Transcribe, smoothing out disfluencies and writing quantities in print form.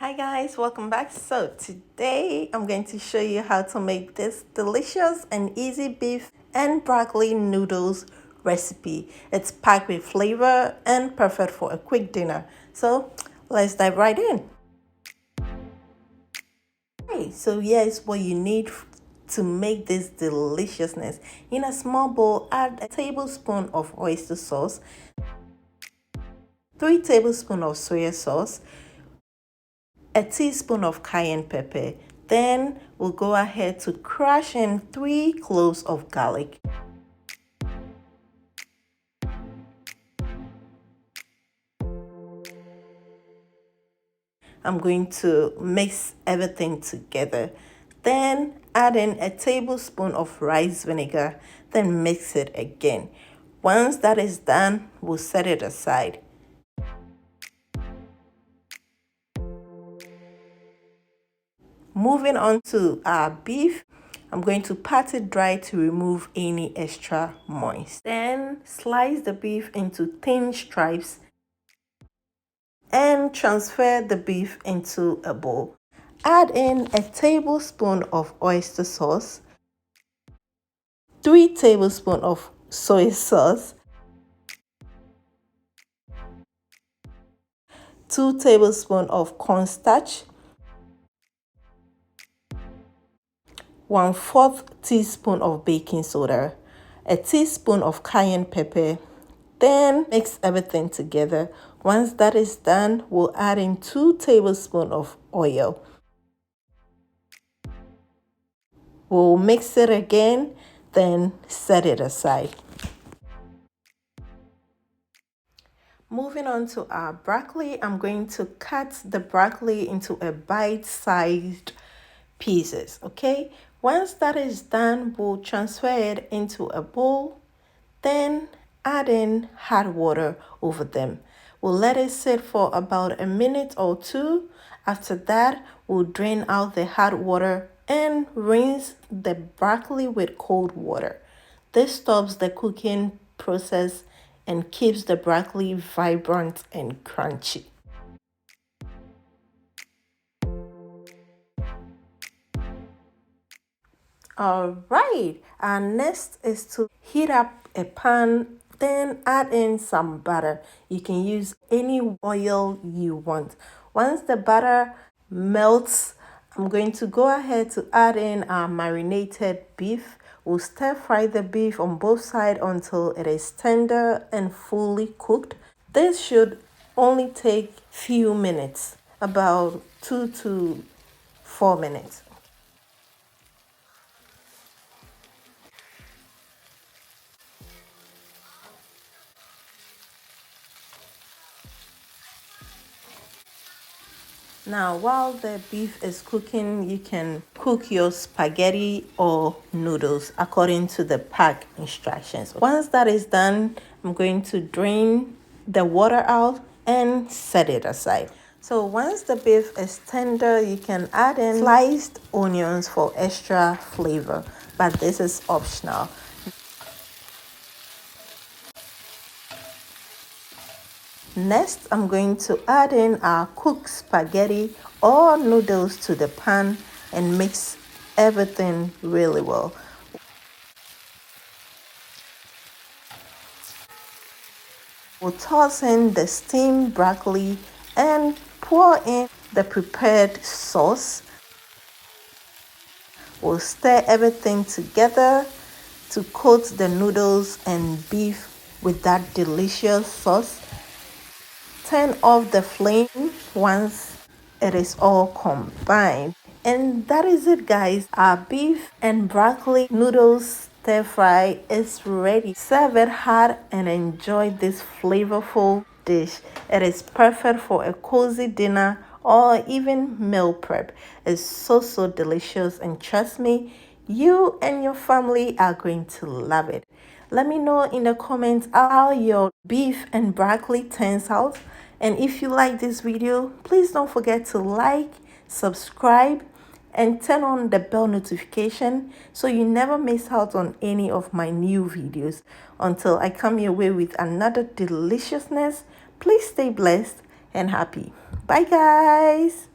Hi guys, welcome back. So today I'm going to show you how to make this delicious and easy beef and broccoli noodles recipe. It's packed with flavor and perfect for a quick dinner. So let's dive right in. Okay, so here's what you need to make this deliciousness. In a small bowl, add a tablespoon of oyster sauce, 3 tablespoons of soy sauce, a teaspoon of cayenne pepper. Then we'll go ahead to crush in 3 cloves of garlic. I'm going to mix everything together. Then add in a tablespoon of rice vinegar. Then mix it again. Once that is done, we'll set it aside. Moving on to our beef, I'm going to pat it dry to remove any extra moist. Then slice the beef into thin stripes and transfer the beef into a bowl. Add in a tablespoon of oyster sauce, 3 tablespoons of soy sauce, 2 tablespoons of cornstarch, 1/4 teaspoon of baking soda, a teaspoon of cayenne pepper. Then mix everything together. Once that is done, we'll add in 2 tablespoons of oil. We'll mix it again, then set it aside. Moving on to our broccoli, I'm going to cut the broccoli into a bite-sized pieces, okay? Once that is done, we'll transfer it into a bowl, then add in hot water over them. We'll let it sit for about a minute or two. After that, we'll drain out the hot water and rinse the broccoli with cold water. This stops the cooking process and keeps the broccoli vibrant and crunchy. Alright, our next is to heat up a pan, then add in some butter. You can use any oil you want. Once the butter melts, I'm going to go ahead to add in our marinated beef. We'll stir fry the beef on both sides until it is tender and fully cooked. This should only take few minutes, about 2 to 4 minutes. Now, while the beef is cooking, you can cook your spaghetti or noodles according to the pack instructions. Once that is done, I'm going to drain the water out and set it aside. So once the beef is tender, you can add in sliced onions for extra flavor, but this is optional. Next, I'm going to add in our cooked spaghetti or noodles to the pan and mix everything really well. We'll toss in the steamed broccoli and pour in the prepared sauce. We'll stir everything together to coat the noodles and beef with that delicious sauce. Turn off the flame once it is all combined. And that is it, guys. Our beef and broccoli noodles stir fry is ready. Serve it hot and enjoy this flavorful dish. It is perfect for a cozy dinner or even meal prep. It's so delicious, and trust me, you and your family are going to love it. Let me know in the comments how your beef and broccoli turns out. And if you like this video, please don't forget to like, subscribe, and turn on the bell notification so you never miss out on any of my new videos. Until I come your way with another deliciousness, please stay blessed and happy. Bye guys.